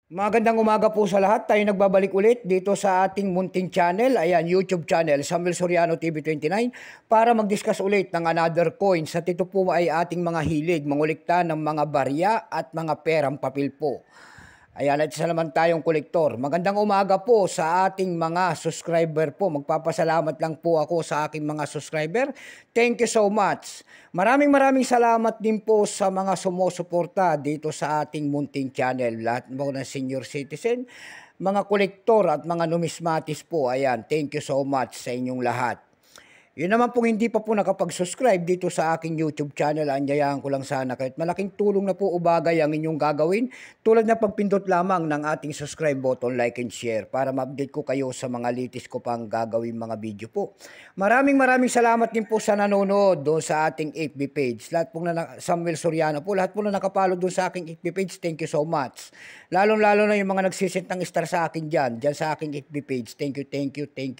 Magandang umaga po sa lahat. Tayo nagbabalik ulit dito sa ating munting channel, ayan, YouTube channel, Samuel Soriano TV29, para mag-discuss ulit ng another coins. At ito po ay ating mga hilig, mangulikta ng mga barya at mga perang papel po. Ayan, at isa naman tayong kolektor. Magandang umaga po sa ating mga subscriber po. Magpapasalamat lang po ako sa aking mga subscriber. Thank you so much. Maraming salamat din po sa mga sumusuporta dito sa ating munting channel. Lahat po ng senior citizen, mga kolektor at mga numismatis po. Ayan, thank you so much sa inyong lahat. Yun naman pong hindi pa po nakapag-subscribe dito sa aking YouTube channel, anyayahan ko lang sana kahit malaking tulong na po o bagay ang inyong gagawin tulad na pagpindot lamang ng ating subscribe button, like and share para ma-update ko kayo sa mga latest ko pang gagawin mga video po. Maraming salamat din po sa nanonood doon sa ating FB page. Lahat pong Samuel Soriano po, lahat po na nakapalo doon sa aking FB page, thank you so much. Lalong-lalo na yung mga nagsisit ng star sa akin dyan sa aking FB page. Thank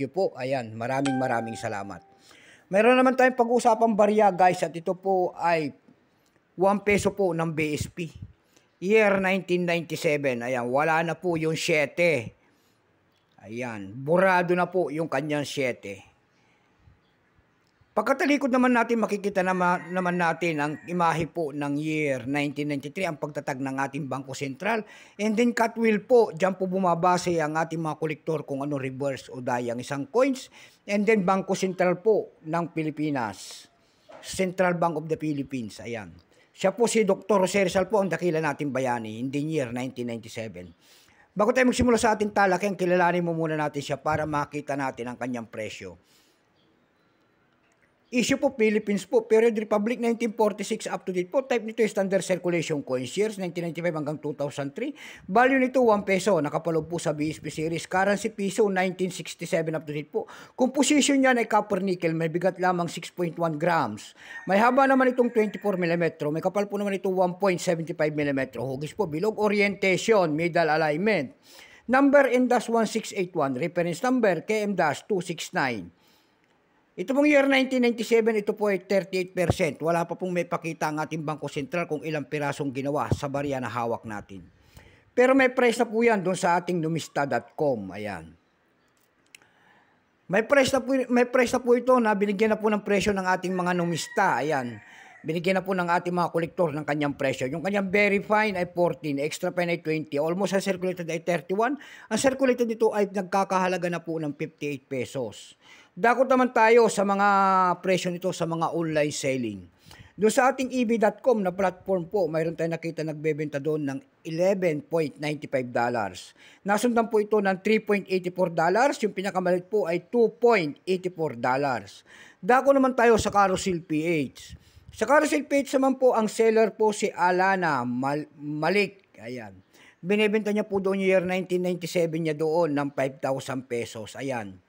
you po. Ayan, maraming salamat. Meron naman tayong pag-usapang barya guys at ito po ay 1 peso po ng BSP. Year 1997. Ayan, wala na po yung 7. Ayan, burado na po yung kanyang 7. Pagkatalikod naman natin, makikita naman natin ang imahe po ng year 1993, ang pagtatag ng ating Bangko Sentral. And then Catwheel po, dyan po bumabase ang ating mga kolektor kung ano reverse o dayang isang coins. And then Bangko Sentral po ng Pilipinas, Central Bank of the Philippines, ayan. Siya po si Dr. Jose Rizal po, ang dakila nating bayani, in the year 1997. Bago tayo magsimula sa ating talakay, kilalanin mo muna natin siya para makita natin ang kanyang presyo. Issue po Philippines po, Period Republic 1946 up to date po. Type nito Standard Circulation Coins, years 1995 hanggang 2003. Value nito 1 peso, nakapaloob po sa BSP series. Currency piso 1967 up to date po. Composition niyan ay copper nickel, may bigat lamang 6.1 grams. May haba naman itong 24 mm, may kapal po naman itong 1.75 mm. Hugis po, bilog, orientation, middle alignment. Number N-1681, reference number KM-269. Ito pong year 1997, ito po ay 38%. Wala pa pong may pakita ang ating Bangko Sentral kung ilang pirasong ginawa sa barya na hawak natin. Pero may price na po yan doon sa ating numista.com. Ayan. May price na po ito na binigyan na po ng presyo ng ating mga numista. Ayan. Binigyan na po ng ating mga kolektor ng kanyang presyo. Yung kanyang very fine ay 14, extra fine ay 20, almost uncirculated ay 31. Ang circulated dito ay nagkakahalaga na po ng 58 pesos. Dakot naman tayo sa mga presyo nito sa mga online selling. Doon sa ating eb.com na platform po, mayroon tayong nakita nagbebenta doon ng $11.95. Nasundan po ito ng $3.84. Yung pinakamalit po ay $2.84. Dako naman tayo sa Carousel PH. Sa Carousel PH naman po, ang seller po si Alana Malik. Ayan. Binibenta niya po doon yung year 1997 niya doon ng 5,000 pesos. Ayan.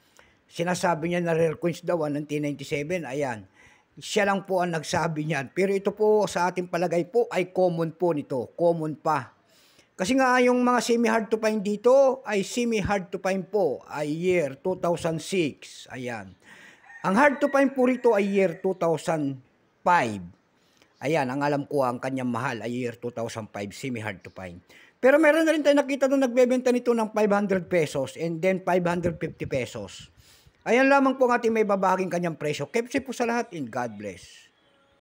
Sinasabi niya na rare coins daw ng 1997. Ayan. Siya lang po ang nagsabi niyan. Pero ito po sa ating palagay po ay common po nito. Common pa. Kasi nga yung mga semi-hard to find dito ay semi-hard to find po ay year 2006. Ayan. Ang hard to find po rito ay year 2005. Ayan, ang alam ko ang kanyang mahal ay year 2005, semi-hard to find. Pero meron na rin tayo nakita doon nagbebenta nito ng 500 pesos and then 550 pesos. Ayan lamang po ang ating may babahaging kanyang presyo. Keep safe po sa lahat and God bless.